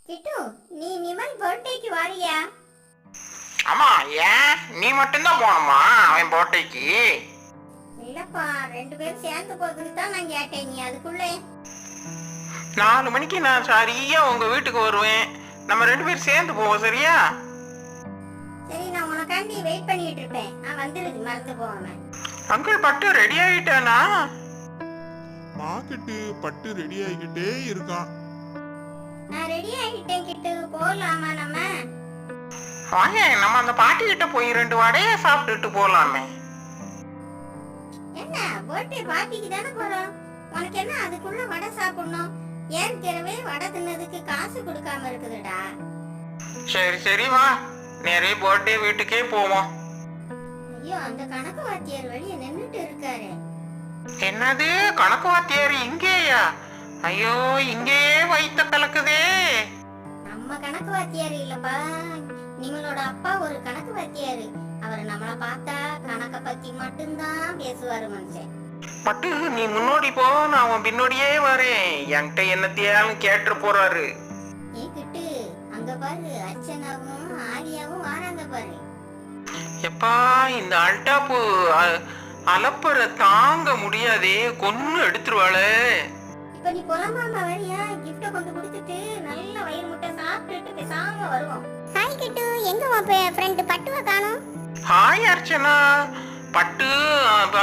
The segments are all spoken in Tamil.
கிட்டு, நீ நிமல் பர்த்டேக்கு வாரியா? ஆமா, ஏன் நீ மட்டும்தான் போகணுமா அவன் பர்த்டேக்கு? இல்லப்பா, 2 பேரும் சேர்ந்து போறதுக்கு தான் நான் கேட்டேன். நீ அதுக்குள்ளே 4 மணிக்கு நான் சரியா உங்க வீட்டுக்கு வருவேன். நம்ம 2 பேரும் சேர்ந்து போவோம், சரியா? சரி, நான் உனக்காண்டி வெயிட் பண்ணிட்டு இருப்பேன். வந்துருது, மறந்து போகாம. அங்கிள் பட்டு ரெடி ஆயிட்டானா? மார்க்கெட்டு பட்டு ரெடி ஆகிக்கிட்டே இருக்கான். நான் ரெடி ஆகிட்டேன் கிட்டு, போகலாமா நம்ம? வாங்க, நம்ம அந்த பாட்டி கிட்ட போய் 2 வடையை சாப்பிட்டுட்டு போலாமே. என்ன பர்த்டே பார்ட்டிக்கு தானே போறோம்? உனக்கு என்ன அதுக்குள்ள வடை சாப்பிடணும்? ஏற்கனவே வடை தின்னதுக்கு காசு கொடுக்காம இருக்குதுடா. சரி சரி, வா, நிறைய பர்த்டே வீட்டுக்கே போவோம். ஐயோ, அந்த கணக்கு வாத்தியார் வெளியே நின்னுட்டு இருக்காரு. என்னது, கணக்கு வாத்தியார் இங்கேயா? ஐயோ, இங்கேயே வயித்த கலக்குதே. நம்ம கணக்கு வாத்தியார் இல்லப்பா, நிங்களோட அப்பா ஒரு கணக்கு வாத்தியாரு. அவர் நம்மள பார்த்தா கணக்க பத்தி மட்டும்தான் பேசுவாரு மனுஷன். பட்டு, நீ முன்னோடி போ, நான் உன் பின்னோடியே வரேன். என்கிட்ட என்னத்தையாலும் கேட்டு போறாரு. ஏ கிட்டு, அங்க பாரு, அர்ச்சனாவும் ஆலியாவும் வராங்க பாரு. எப்பா, இந்த அல்டாப்பு அலப்பற தாங்க முடியாதே, கொன்னு எடுத்துருவாளே. இப்ப நீ புலம்பாம வரியா? கிஃப்ட கொண்டு கொடுத்துட்டு நல்ல வயிறு முட்டை சாப்பிட்டுட்டு பேசாம வருவோம். ஹாய் கிட்டு, எங்க உன் ஃப்ரெண்ட் பட்டுவ காணோம்? ஹாய் அர்ச்சனா. பட்டு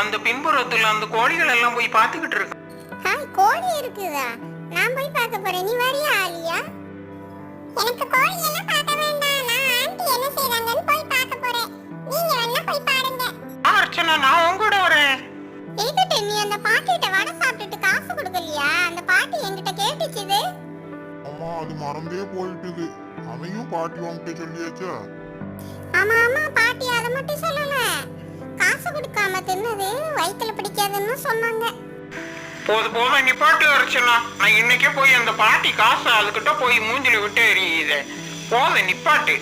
அந்த பின்புறத்துல அந்த கோழிகள் எல்லாம் போய் பாத்துக்கிட்டு இருக்கு. ஹாய், கோழி இருக்குதா? நான் போய் பார்க்க போறேன். நீ வரியா ஆலியா? எனக்கு கோழி எல்லாம் பார்க்க வேண்டாம். நான் ஆன்ட்டி என்ன செய்றாங்கன்னு போய் பார்க்க போறேன். நீங்க வேணா போய் பாருங்க. அர்ச்சனா, நான் உன் கூட வரேன். ஏகிட்ட, நீ அந்த பாட்டிட்ட வடை சாப்பிட்டுட்டு காசு கொடுக்கலையா? அந்த பாட்டி என்கிட்ட கேட்டுச்சுது. அம்மா, அது மறந்தே போயிட்டுது. அதையும் பாட்டி வாங்கிட்டு சொல்லியாச்சா? ஆமா ஆமா, பாட்டி அதை மட்டும் சொல்லல, காசு கொடுக்காம தின்னது வயித்துல பிடிக்காதுன்னு சொன்னாங்க. போதும் நிப்பாட்டு அர்ச்சனா. நான் இன்னைக்கே போய் அந்த பாட்டி காசு அதுகிட்ட போய் மூஞ்சில விட்டு எரியுது. போதும், நிப்பாட்டு.